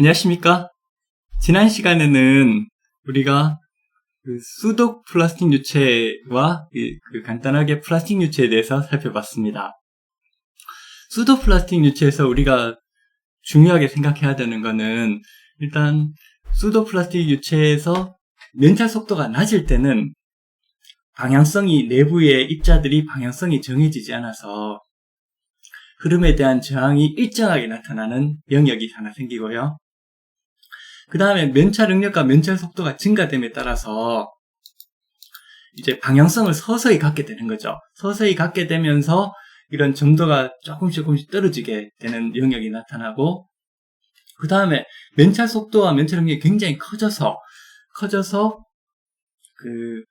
안녕하십니까? 지난 시간에는 우리가 수독 플라스틱 유체와 간단하게 플라스틱 유체에 대해서 살펴봤습니다. 수독 플라스틱 유체에서 우리가 중요하게 생각해야 되는 거는 일단 수독 플라스틱 유체에서 면찰 속도가 낮을 때는 방향성이 내부의 입자들이 방향성이 정해지지 않아서 흐름에 대한 저항이 일정하게 나타나는 영역이 하나 생기고요. 그 다음에 면찰 능력과 면찰 속도가 증가됨에 따라서 이제 방향성을 서서히 갖게 되는 거죠. 서서히 갖게 되면서 이런 점도가 조금씩 떨어지게 되는 영역이 나타나고, 그 다음에 면찰 속도와 면찰 능력이 굉장히 커져서 그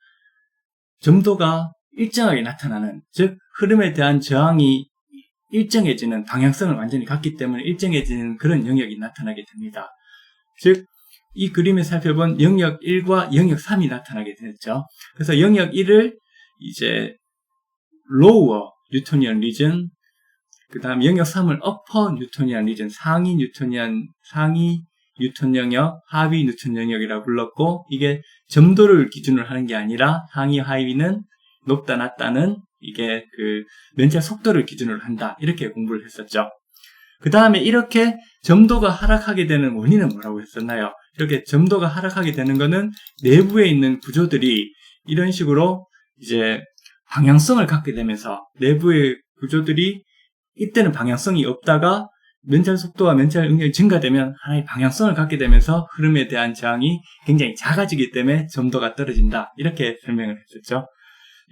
점도가 일정하게 나타나는, 즉 흐름에 대한 저항이 일정해지는, 방향성을 완전히 갖기 때문에 일정해지는 그런 영역이 나타나게 됩니다. 즉 이 그림에 살펴본 영역 1과 영역 3이 나타나게 되죠. 그래서 영역 1을 이제 lower 뉴토니안 리전, 그 다음 영역 3을 upper 뉴토니안 리전, 상위 뉴턴 영역, 하위 뉴턴 영역이라고 불렀고, 이게 점도를 기준으로 하는 게 아니라 상위 하위는 높다 낮다는 이게 그 면찰 속도를 기준으로 한다, 이렇게 공부를 했었죠. 그 다음에 이렇게 점도가 하락하게 되는 원인은 뭐라고 했었나요? 이렇게 점도가 하락하게 되는 거는 내부에 있는 구조들이 이런 식으로 이제 방향성을 갖게 되면서, 내부의 구조들이 이때는 방향성이 없다가 면찰 속도와 면찰 능력이 증가되면 하나의 방향성을 갖게 되면서 흐름에 대한 저항이 굉장히 작아지기 때문에 점도가 떨어진다, 이렇게 설명을 했었죠.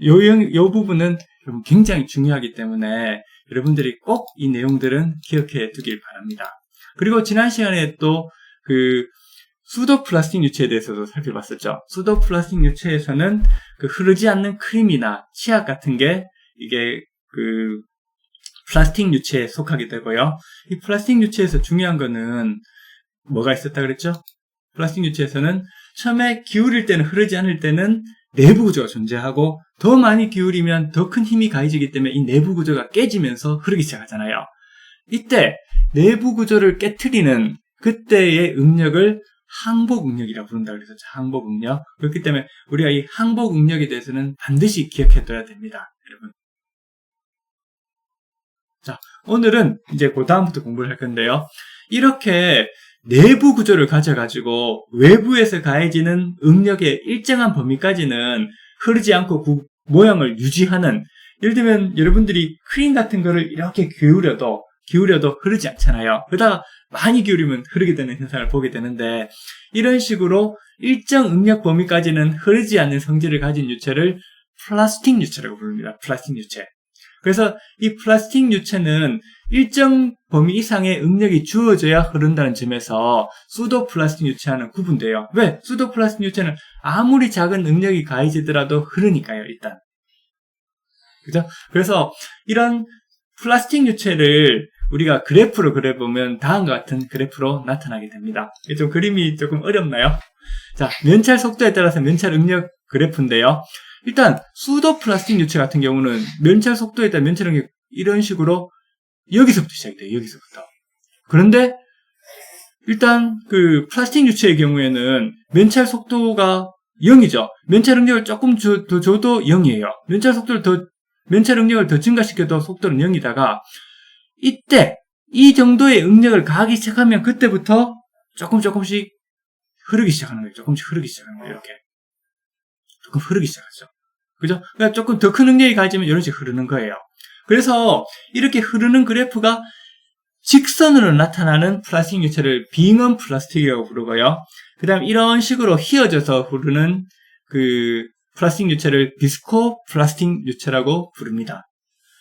요 부분은 굉장히 중요하기 때문에 여러분들이 꼭 이 내용들은 기억해 두길 바랍니다. 그리고 지난 시간에 또 수도 플라스틱 유체에 대해서도 살펴봤었죠. 수도 플라스틱 유체에서는 흐르지 않는 크림이나 치약 같은 게 이게 플라스틱 유체에 속하게 되고요. 이 플라스틱 유체에서 중요한 거는 뭐가 있었다 그랬죠? 플라스틱 유체에서는 처음에 기울일 때는, 흐르지 않을 때는 내부 구조가 존재하고, 더 많이 기울이면 더 큰 힘이 가해지기 때문에 이 내부 구조가 깨지면서 흐르기 시작하잖아요. 이때 내부 구조를 깨트리는 그때의 응력을 항복 응력이라고 부른다 그래서 항복 응력. 그렇기 때문에 우리가 이 항복 응력에 대해서는 반드시 기억해둬야 됩니다, 여러분. 자, 오늘은 이제 그 다음부터 공부를 할 건데요. 이렇게 내부 구조를 가져가지고 외부에서 가해지는 응력의 일정한 범위까지는 흐르지 않고 모양을 유지하는, 예를 들면 여러분들이 크림 같은 거를 이렇게 기울여도 흐르지 않잖아요. 그러다가 많이 기울이면 흐르게 되는 현상을 보게 되는데, 이런 식으로 일정 응력 범위까지는 흐르지 않는 성질을 가진 유체를 플라스틱 유체라고 부릅니다. 플라스틱 유체. 그래서 이 플라스틱 유체는 일정 범위 이상의 응력이 주어져야 흐른다는 점에서 수도 플라스틱 유체와는 구분돼요. 왜? 수도 플라스틱 유체는 아무리 작은 응력이 가해지더라도 흐르니까요, 일단. 그죠? 그래서 이런 플라스틱 유체를 우리가 그래프로 그려보면 다음과 같은 그래프로 나타나게 됩니다. 좀 그림이 조금 어렵나요? 자, 면찰 속도에 따라서 면찰 응력 그래프인데요. 일단 수도 플라스틱 유체 같은 경우는 면찰 속도에 따라 면찰 응력 이런 식으로 여기서부터 시작이 돼요. 여기서부터. 그런데 일단 플라스틱 유체의 경우에는 면찰 속도가 0이죠. 면찰 응력을 조금 더 줘도 0이에요. 면찰 응력을 더 증가시켜도 속도는 0이다가, 이때 이 정도의 응력을 가하기 시작하면 그때부터 조금씩 흐르기 시작하는 거예요. 조금씩 흐르기 시작하는 거예요. 이렇게 조금 흐르기 시작하죠. 그죠? 그러니까 조금 더 큰 응력이 가해지면 이런 식으로 흐르는 거예요. 그래서 이렇게 흐르는 그래프가 직선으로 나타나는 플라스틱 유체를 빙음 플라스틱이라고 부르고요. 그 다음 이런 식으로 휘어져서 흐르는 플라스틱 유체를 비스코 플라스틱 유체라고 부릅니다.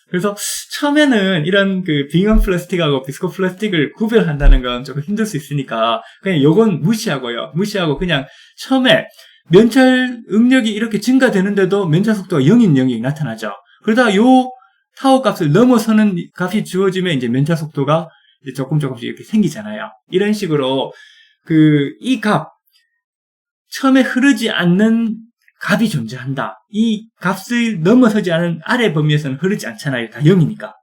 그래서 처음에는 이런 빙음 플라스틱하고 비스코 플라스틱을 구별한다는 건 조금 힘들 수 있으니까 그냥 요건 무시하고 그냥 처음에 면찰 응력이 이렇게 증가되는데도 면찰 속도가 0인 영역이 나타나죠. 그러다가 요 타워 값을 넘어서는 값이 주어지면 이제 면찰 속도가 이제 조금씩 이렇게 생기잖아요. 이런 식으로 이 값, 처음에 흐르지 않는 값이 존재한다. 이 값을 넘어서지 않은 아래 범위에서는 흐르지 않잖아요. 다 0이니까.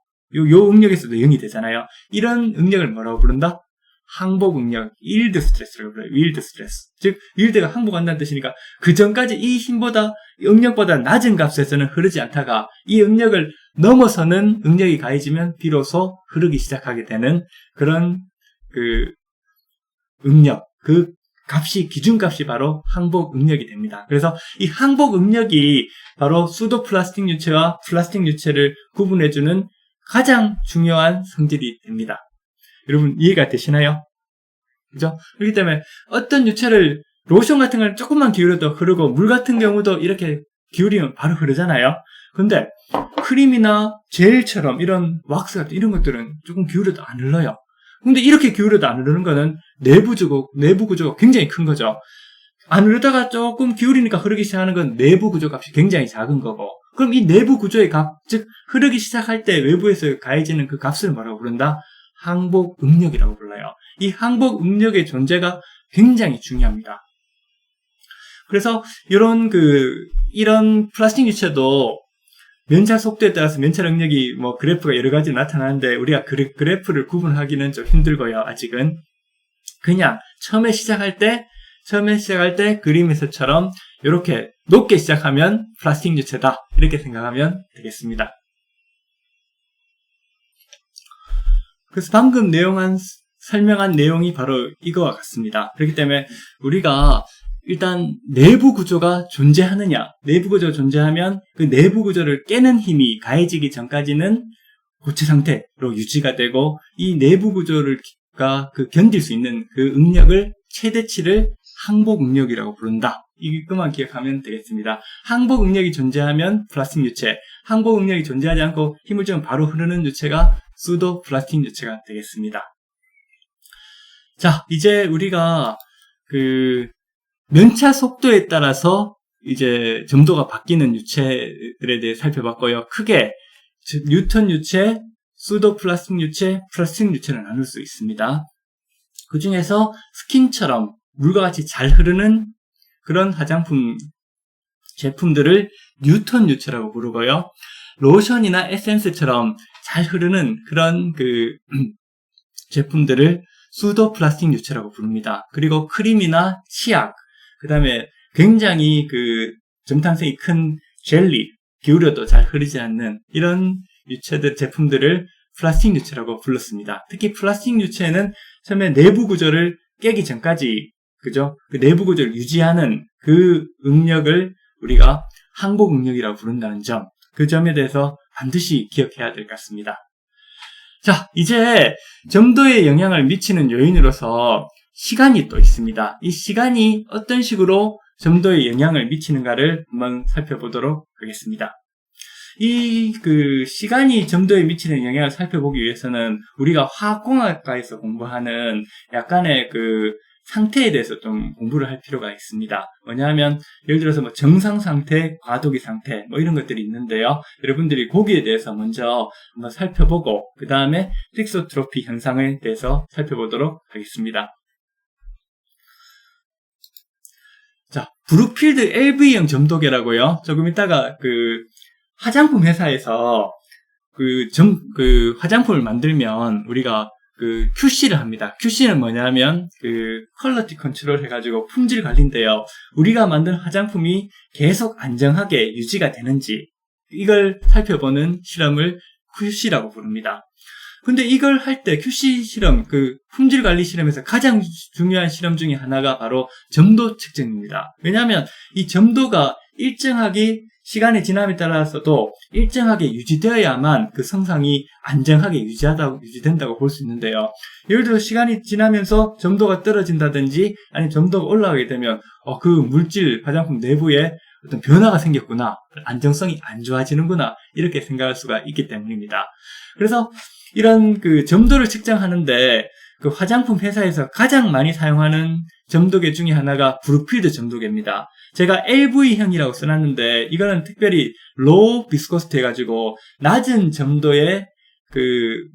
요 응력에서도 0이 되잖아요. 이런 응력을 뭐라고 부른다? 항복 응력, yield stress라고 불러요. yield stress. 즉, yield가 항복한다는 뜻이니까 그 전까지 이 힘보다, 응력보다 낮은 값에서는 흐르지 않다가 이 응력을 넘어서는 응력이 가해지면 비로소 흐르기 시작하게 되는 그런 응력, 그 값이, 기준값이 바로 항복 응력이 됩니다. 그래서 이 항복 응력이 바로 수도 플라스틱 유체와 플라스틱 유체를 구분해주는 가장 중요한 성질이 됩니다. 여러분 이해가 되시나요? 그죠? 그렇기 때문에 어떤 유체를 로션 같은 걸 조금만 기울여도 흐르고 물 같은 경우도 이렇게 기울이면 바로 흐르잖아요. 근데 크림이나 젤처럼 이런 왁스 같은 이런 것들은 조금 기울여도 안 흘러요. 근데 이렇게 기울여도 안 흐르는 거는 내부 구조가 굉장히 큰 거죠. 안 흐르다가 조금 기울이니까 흐르기 시작하는 건 내부 구조 값이 굉장히 작은 거고, 그럼 이 내부 구조의 값, 즉 흐르기 시작할 때 외부에서 가해지는 그 값을 뭐라고 부른다? 항복 응력이라고 불러요. 이 항복 응력의 존재가 굉장히 중요합니다. 그래서 이런 플라스틱 유체도 면차 속도에 따라서 면차 응력이 그래프가 여러 가지 나타나는데 우리가 그래프를 구분하기는 좀 힘들고요. 아직은 그냥 처음에 시작할 때 그림에서처럼 이렇게 높게 시작하면 플라스틱 유체다 이렇게 생각하면 되겠습니다. 그래서 방금 설명한 내용이 바로 이거와 같습니다. 그렇기 때문에 우리가 일단 내부 구조가 존재하느냐, 내부 구조가 존재하면 그 내부 구조를 깨는 힘이 가해지기 전까지는 고체 상태로 유지가 되고, 이 내부 구조가 견딜 수 있는 그 응력을 최대치를 항복 응력이라고 부른다. 이것만 기억하면 되겠습니다. 항복 응력이 존재하면 플라스틱 유체, 항복 응력이 존재하지 않고 힘을 주면 바로 흐르는 유체가 수도 플라스틱 유체가 되겠습니다. 자, 이제 우리가 면차 속도에 따라서 이제 점도가 바뀌는 유체들에 대해 살펴봤고요. 크게 뉴턴 유체, 수도 플라스틱 유체, 플라스틱 유체를 나눌 수 있습니다. 그 중에서 스킨처럼 물과 같이 잘 흐르는 그런 화장품 제품들을 뉴턴 유체라고 부르고요. 로션이나 에센스처럼 잘 흐르는 그런 제품들을 수도 플라스틱 유체라고 부릅니다. 그리고 크림이나 치약, 그 다음에 굉장히 점탄성이 큰 젤리, 기울여도 잘 흐르지 않는 이런 제품들을 플라스틱 유체라고 불렀습니다. 특히 플라스틱 유체는 처음에 내부 구조를 깨기 전까지, 그죠? 그 내부 구조를 유지하는 그 응력을 우리가 항복 응력이라고 부른다는 점, 그 점에 대해서 반드시 기억해야 될 것 같습니다. 자, 이제 점도에 영향을 미치는 요인으로서 시간이 또 있습니다. 이 시간이 어떤 식으로 점도에 영향을 미치는가를 한번 살펴보도록 하겠습니다. 이 시간이 점도에 미치는 영향을 살펴보기 위해서는 우리가 화학공학과에서 공부하는 약간의 상태에 대해서 좀 공부를 할 필요가 있습니다. 뭐냐면 예를 들어서 정상 상태, 과도기 상태 이런 것들이 있는데요. 여러분들이 거기에 대해서 먼저 한번 살펴보고 그 다음에 틱소트로피 현상에 대해서 살펴보도록 하겠습니다. 자, 브룩필드 LV형 점도계라고요. 조금 이따가 화장품 회사에서 화장품을 만들면 우리가 QC를 합니다. QC는 뭐냐면 퀄리티 컨트롤 해가지고 품질 관리인데요. 우리가 만든 화장품이 계속 안정하게 유지가 되는지 이걸 살펴보는 실험을 QC라고 부릅니다. 근데 이걸 할 때 QC 실험, 품질 관리 실험에서 가장 중요한 실험 중에 하나가 바로 점도 측정입니다. 왜냐하면 이 점도가 일정하게 시간의 지남에 따라서도 일정하게 유지되어야만 그 성상이 안정하게 유지된다고 볼 수 있는데요. 예를 들어 시간이 지나면서 점도가 떨어진다든지 아니면 점도가 올라가게 되면 그 물질, 화장품 내부에 어떤 변화가 생겼구나, 안정성이 안 좋아지는구나 이렇게 생각할 수가 있기 때문입니다. 그래서 이런 점도를 측정하는데 화장품 회사에서 가장 많이 사용하는 점도계 중에 하나가 브룩필드 점도계입니다. 제가 LV형이라고 써놨는데 이거는 특별히 로우 비스코시티 해가지고 낮은 점도의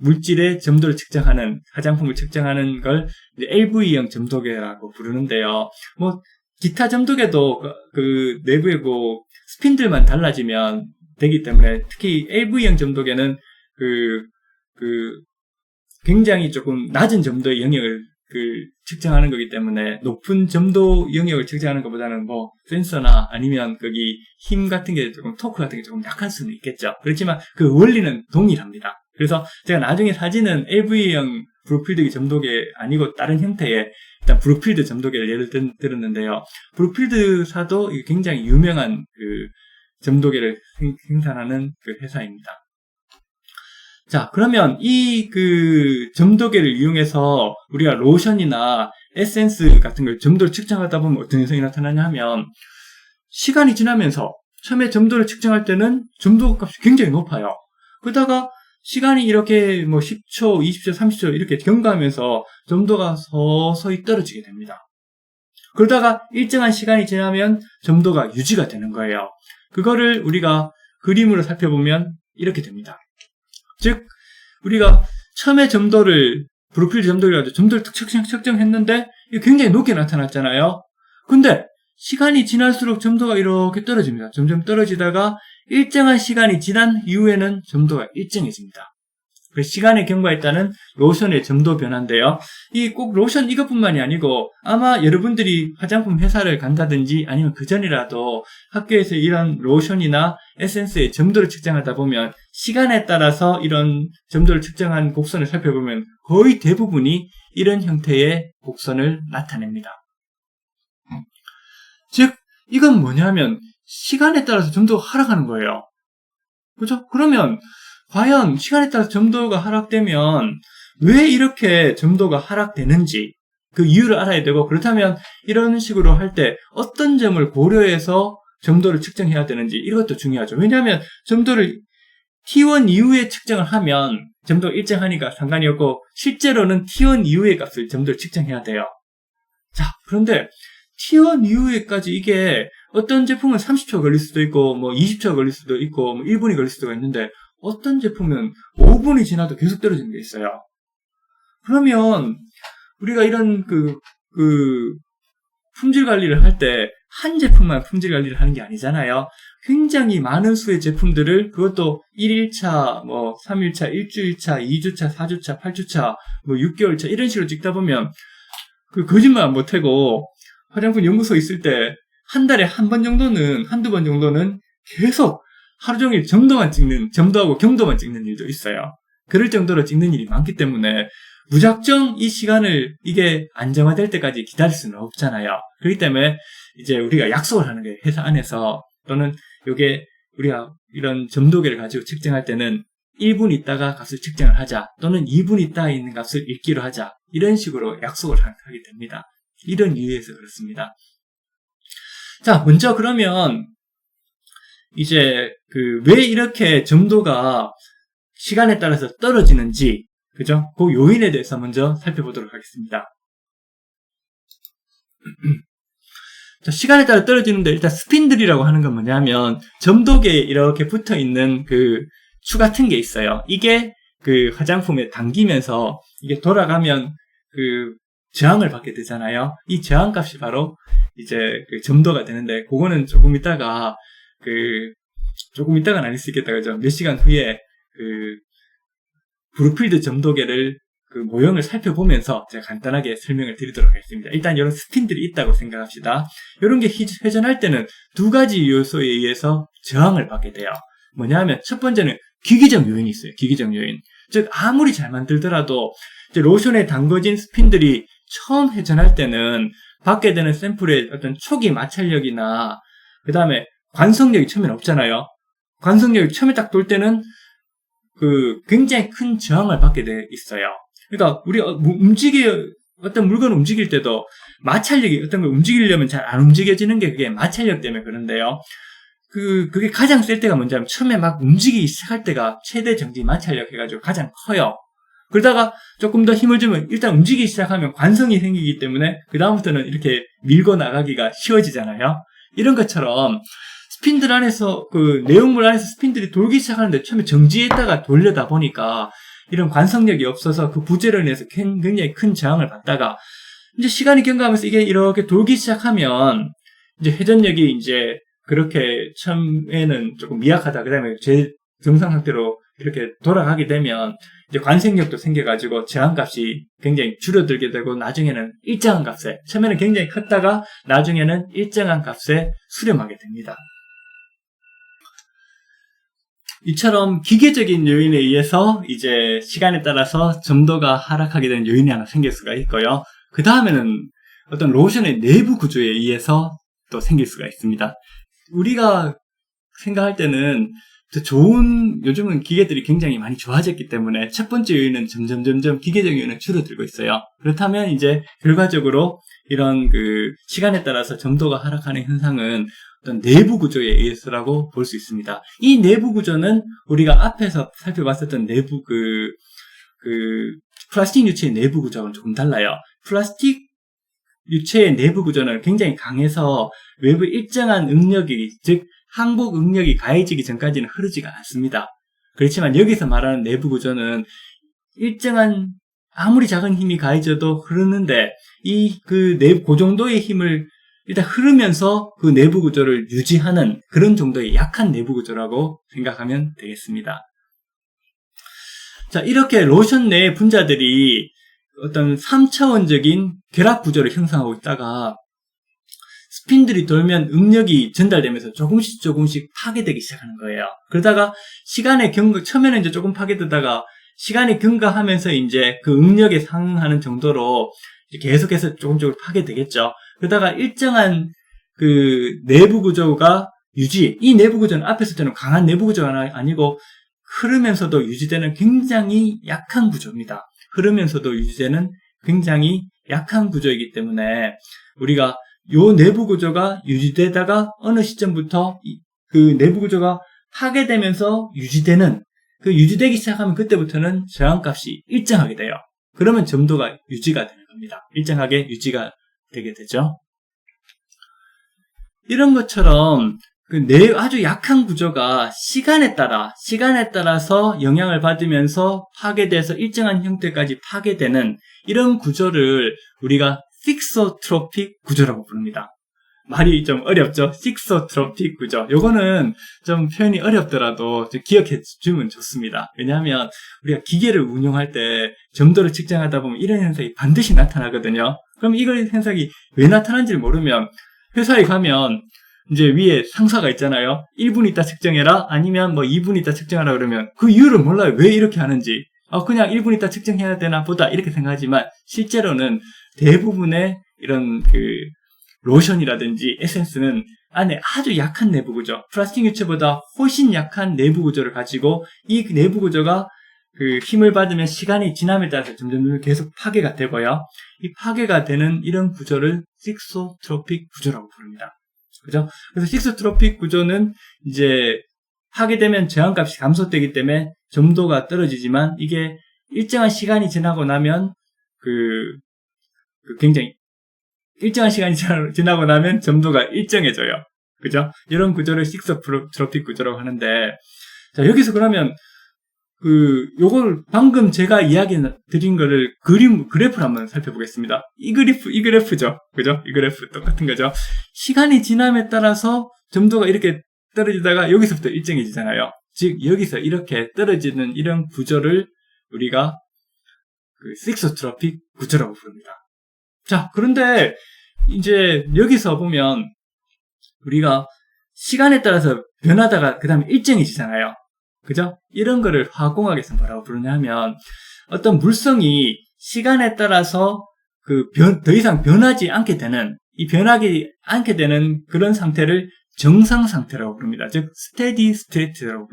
물질의 점도를 측정하는, 화장품을 측정하는 걸 LV형 점도계라고 부르는데요. 기타 점도계도 내부의 스핀들만 달라지면 되기 때문에 특히 LV형 점도계는 굉장히 조금 낮은 점도의 영역을 측정하는 거기 때문에 높은 점도 영역을 측정하는 것보다는 뭐 센서나 아니면 거기 힘 같은 게 조금 토크 같은 게 조금 약할 수는 있겠죠. 그렇지만 그 원리는 동일합니다. 그래서 제가 나중에 사진은 LV형 브루필드 점도계 아니고 다른 형태의 일단 브루필드 점도계를 예를 들었는데요. 브루필드사도 굉장히 유명한 점도계를 생산하는 회사입니다. 자, 그러면 이 점도계를 이용해서 우리가 로션이나 에센스 같은 걸 점도를 측정하다 보면 어떤 현상이 나타나냐 하면 시간이 지나면서 처음에 점도를 측정할 때는 점도 값이 굉장히 높아요. 그러다가 시간이 이렇게 뭐 10초, 20초, 30초 이렇게 경과하면서 점도가 서서히 떨어지게 됩니다. 그러다가 일정한 시간이 지나면 점도가 유지가 되는 거예요. 그거를 우리가 그림으로 살펴보면 이렇게 됩니다. 즉, 우리가 처음에 브루필드 점도를 가지고 점도를 측정했는데 이게 굉장히 높게 나타났잖아요. 근데 시간이 지날수록 점도가 이렇게 떨어집니다. 점점 떨어지다가 일정한 시간이 지난 이후에는 점도가 일정해집니다. 시간의 경과에 따른 로션의 점도 변화인데요. 꼭 로션 이것뿐만이 아니고 아마 여러분들이 화장품 회사를 간다든지 아니면 그 전이라도 학교에서 이런 로션이나 에센스의 점도를 측정하다 보면 시간에 따라서 이런 점도를 측정한 곡선을 살펴보면 거의 대부분이 이런 형태의 곡선을 나타냅니다. 즉 이건 뭐냐면 시간에 따라서 점도가 하락하는 거예요. 그죠? 그러면 과연 시간에 따라서 점도가 하락되면 왜 이렇게 점도가 하락되는지 그 이유를 알아야 되고, 그렇다면 이런 식으로 할 때 어떤 점을 고려해서 점도를 측정해야 되는지 이것도 중요하죠. 왜냐하면 점도를 T1 이후에 측정을 하면 점도가 일정하니까 상관이 없고 실제로는 T1 이후의 값을 점도를 측정해야 돼요. 자, 그런데 T1 이후에까지 이게 어떤 제품은 30초 걸릴 수도 있고 뭐 20초 걸릴 수도 있고 뭐 1분이 걸릴 수도 있는데 어떤 제품은 5분이 지나도 계속 떨어지는 게 있어요. 그러면 우리가 이런 품질 관리를 할 때 한 제품만 품질 관리를 하는 게 아니잖아요. 굉장히 많은 수의 제품들을 그것도 1일차, 뭐 3일차, 일주일차, 2주차, 4주차, 8주차, 뭐 6개월차 이런 식으로 찍다 보면 거짓말 못하고 화장품 연구소에 있을 때 한 달에 한 번 정도는, 한두 번 정도는 계속 하루 종일 점도하고 경도만 찍는 일도 있어요. 그럴 정도로 찍는 일이 많기 때문에 무작정 이 시간을 이게 안정화될 때까지 기다릴 수는 없잖아요. 그렇기 때문에 이제 우리가 약속을 하는 게 회사 안에서 또는 요게 우리가 이런 점도계를 가지고 측정할 때는 1분 있다가 값을 측정을 하자 또는 2분 있다가 있는 값을 읽기로 하자 이런 식으로 약속을 하게 됩니다. 이런 이유에서 그렇습니다. 자, 먼저 그러면 이제 왜 이렇게 점도가 시간에 따라서 떨어지는지, 그죠? 그 요인에 대해서 먼저 살펴보도록 하겠습니다. 자, 시간에 따라 떨어지는데 일단 스핀들이라고 하는 건 뭐냐면 점도계에 이렇게 붙어 있는 추 같은 게 있어요. 이게 화장품에 당기면서 이게 돌아가면 저항을 받게 되잖아요. 이 저항 값이 바로 이제 점도가 되는데, 그거는 조금 이따가는 아닐 수 있겠다, 그죠? 몇 시간 후에 브루필드 점도계를 모형을 살펴보면서 제가 간단하게 설명을 드리도록 하겠습니다. 일단 이런 스핀들이 있다고 생각합시다. 이런 게 회전할 때는 두 가지 요소에 의해서 저항을 받게 돼요. 뭐냐 하면 첫 번째는 기기적 요인이 있어요. 기기적 요인. 즉 아무리 잘 만들더라도 이제 로션에 담궈진 스핀들이 처음 회전할 때는 받게 되는 샘플의 어떤 초기 마찰력이나 그 다음에 관성력이 처음에는 없잖아요. 관성력이 처음에 딱 돌 때는 굉장히 큰 저항을 받게 돼 있어요. 그러니까 우리가 어떤 물건을 움직일 때도 마찰력이 어떤 걸 움직이려면 잘 안 움직여지는 게 그게 마찰력 때문에 그런데요. 그게 가장 셀 때가 뭔지 하면 처음에 막 움직이기 시작할 때가 최대 정지 마찰력 해가지고 가장 커요. 그러다가 조금 더 힘을 주면 일단 움직이기 시작하면 관성이 생기기 때문에 그다음부터는 이렇게 밀고 나가기가 쉬워지잖아요. 이런 것처럼 스핀들 안에서 내용물 안에서 스핀들이 돌기 시작하는데 처음에 정지했다가 돌려다 보니까 이런 관성력이 없어서 그 부재로 인해서 굉장히 큰 저항을 받다가 이제 시간이 경과하면서 이게 이렇게 돌기 시작하면 이제 회전력이 이제 그렇게 처음에는 조금 미약하다. 그 다음에 제 정상 상태로 이렇게 돌아가게 되면 이제 관생력도 생겨가지고 제한값이 굉장히 줄어들게 되고 나중에는 일정한 값에, 처음에는 굉장히 컸다가 나중에는 일정한 값에 수렴하게 됩니다. 이처럼 기계적인 요인에 의해서 이제 시간에 따라서 점도가 하락하게 되는 요인이 하나 생길 수가 있고요. 그 다음에는 어떤 로션의 내부 구조에 의해서 또 생길 수가 있습니다. 우리가 생각할 때는 더 좋은, 요즘은 기계들이 굉장히 많이 좋아졌기 때문에 첫 번째 요인은 점점 기계적 요인은 줄어들고 있어요. 그렇다면 이제 결과적으로 이런 시간에 따라서 점도가 하락하는 현상은 어떤 내부 구조에 의해서라고 볼 수 있습니다. 이 내부 구조는 우리가 앞에서 살펴봤었던 내부 플라스틱 유체의 내부 구조와는 조금 달라요. 플라스틱 유체의 내부 구조는 굉장히 강해서 외부 일정한 응력이, 즉 항복 응력이 가해지기 전까지는 흐르지가 않습니다. 그렇지만 여기서 말하는 내부 구조는 일정한 아무리 작은 힘이 가해져도 흐르는데 그 정도의 힘을 일단 흐르면서 그 내부 구조를 유지하는 그런 정도의 약한 내부 구조라고 생각하면 되겠습니다. 자, 이렇게 로션 내의 분자들이 어떤 3차원적인 결합 구조를 형성하고 있다가 스핀들이 돌면 응력이 전달되면서 조금씩 파괴되기 시작하는 거예요. 그러다가 처음에는 이제 조금 파괴되다가 시간이 경과하면서 이제 그 응력에 상응하는 정도로 계속해서 조금씩 파괴되겠죠. 그러다가 일정한 그 내부 구조가 이 내부 구조는 앞에서 때는 강한 내부 구조가 아니고 흐르면서도 유지되는 굉장히 약한 구조입니다. 흐르면서도 유지되는 굉장히 약한 구조이기 때문에 우리가 요 내부 구조가 유지되다가 어느 시점부터 그 내부 구조가 파괴되면서 유지되기 시작하면 그때부터는 저항값이 일정하게 돼요. 그러면 점도가 유지가 되는 겁니다. 일정하게 유지가 되게 되죠. 이런 것처럼 아주 약한 구조가 시간에 따라서 영향을 받으면서 파괴돼서 일정한 형태까지 파괴되는 이런 구조를 우리가 식소트로픽 구조라고 부릅니다. 말이 좀 어렵죠? 식소트로픽 구조. 요거는 좀 표현이 어렵더라도 좀 기억해 주면 좋습니다. 왜냐하면 우리가 기계를 운용할 때 점도를 측정하다 보면 이런 현상이 반드시 나타나거든요. 그럼 이걸 현상이 왜 나타나는지를 모르면 회사에 가면 이제 위에 상사가 있잖아요. 1분 있다 측정해라, 아니면 2분 있다 측정하라 그러면 그 이유를 몰라요. 왜 이렇게 하는지. 그냥 1분 있다 측정해야 되나 보다 이렇게 생각하지만 실제로는 대부분의 이런 로션이라든지 에센스는 안에 아주 약한 내부 구조, 플라스틱 유체보다 훨씬 약한 내부 구조를 가지고 이 내부 구조가 힘을 받으면 시간이 지남에 따라서 점점 계속 파괴가 되고요. 이 파괴가 되는 이런 구조를 식소트로픽 구조라고 부릅니다. 그죠? 그래서 식소트로픽 구조는 이제 파괴되면 저항값이 감소되기 때문에 점도가 떨어지지만 이게 일정한 시간이 지나고 나면 굉장히 일정한 시간이 지나고 나면 점도가 일정해져요. 그죠? 이런 구조를 식소트로픽 구조라고 하는데, 자, 여기서 그러면 요걸 방금 제가 이야기 드린 거를 그래프를 한번 살펴보겠습니다. 이 그래프죠. 그죠? 이 그래프 똑같은 거죠. 시간이 지남에 따라서 점도가 이렇게 떨어지다가 여기서부터 일정해지잖아요. 즉, 여기서 이렇게 떨어지는 이런 구조를 우리가 식소트로픽 구조라고 부릅니다. 자, 그런데 이제 여기서 보면 우리가 시간에 따라서 변하다가 그 다음에 일정해지잖아요. 그죠? 이런 거를 화공학에서 뭐라고 부르냐면 어떤 물성이 시간에 따라서 더 이상 변하지 않게 되는, 변하지 않게 되는 그런 상태를 정상 상태라고 부릅니다. 즉, steady state라고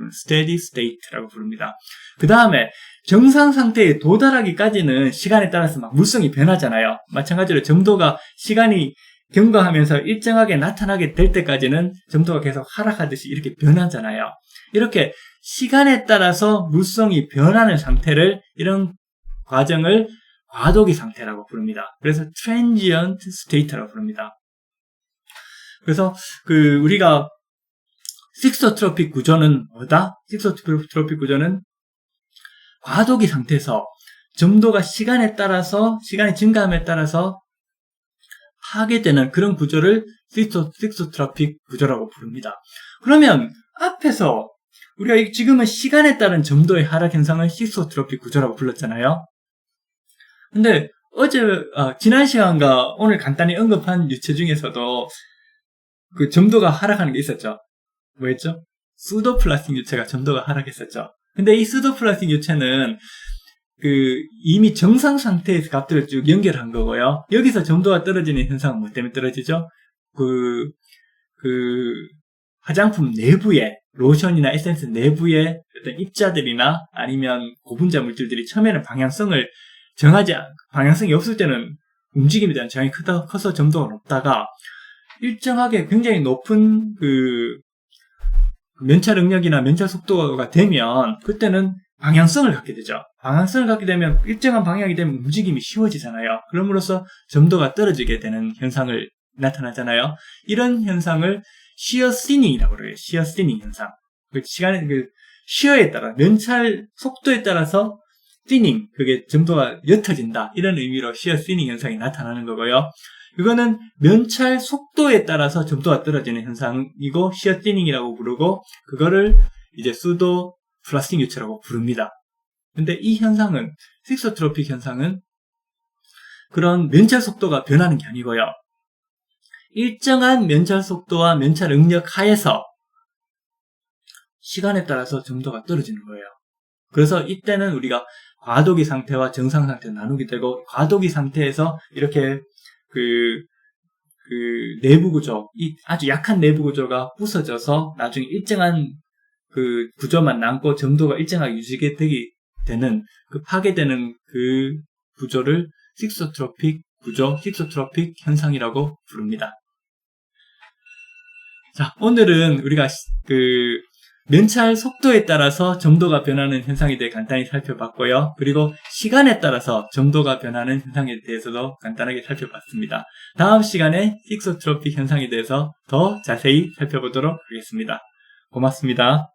부릅니다. 그 다음에 정상 상태에 도달하기까지는 시간에 따라서 막 물성이 변하잖아요. 마찬가지로 점도가 시간이 경과하면서 일정하게 나타나게 될 때까지는 점도가 계속 하락하듯이 이렇게 변하잖아요. 이렇게 시간에 따라서 물성이 변하는 상태를, 이런 과정을 과도기 상태라고 부릅니다. 그래서 transient state라고 부릅니다. 그래서 우리가 식소트로픽 구조는 뭐다? 식소트로픽 구조는 과도기 상태에서 점도가 시간이 증가함에 따라서 파괴되는 그런 구조를 식소트로픽 구조라고 부릅니다. 그러면 앞에서 우리가 지금은 시간에 따른 점도의 하락 현상을 식소트로픽 구조라고 불렀잖아요. 근데 지난 시간과 오늘 간단히 언급한 유체 중에서도 그 점도가 하락하는 게 있었죠. 뭐였죠? 수도플라스틱 유체가 점도가 하락했었죠. 근데 이 수도플라스틱 유체는 이미 정상 상태에서 값들을 쭉 연결한 거고요. 여기서 점도가 떨어지는 현상은 뭐 때문에 떨어지죠? 화장품 내부에, 로션이나 에센스 내부에 어떤 입자들이나 아니면 고분자 물질들이 처음에는 방향성이 없을 때는 움직임에 대한 저항이 커서 점도가 높다가 일정하게 굉장히 높은 면찰 능력이나 면찰 속도가 되면 그때는 방향성을 갖게 되죠. 방향성을 갖게 되면 일정한 방향이 되면 움직임이 쉬워지잖아요. 그럼으로써 점도가 떨어지게 되는 현상을 나타나잖아요. 이런 현상을 시어 스티닝이라고 그래요. 시어 스티닝 현상. 시어에 따라, 면찰 속도에 따라서 스티닝, 그게 점도가 옅어진다. 이런 의미로 시어 스티닝 현상이 나타나는 거고요. 이거는 면찰 속도에 따라서 점도가 떨어지는 현상이고 시어 스티닝이라고 부르고, 그거를 이제 수도 플라스틱 유체라고 부릅니다. 근데 이 현상은, 식소트로픽 현상은 그런 면찰 속도가 변하는 게 아니고요. 일정한 면찰 속도와 면찰 응력 하에서 시간에 따라서 점도가 떨어지는 거예요. 그래서 이때는 우리가 과도기 상태와 정상 상태를 나누게 되고, 과도기 상태에서 이렇게 내부 구조, 아주 약한 내부 구조가 부서져서 나중에 일정한 구조만 남고 점도가 일정하게 유지가 되는, 파괴되는 구조를 식소트로픽 구조, 식소트로픽 현상이라고 부릅니다. 자, 오늘은 우리가 면찰 속도에 따라서 점도가 변하는 현상에 대해 간단히 살펴봤고요. 그리고 시간에 따라서 점도가 변하는 현상에 대해서도 간단하게 살펴봤습니다. 다음 시간에 식소트로픽 현상에 대해서 더 자세히 살펴보도록 하겠습니다. 고맙습니다.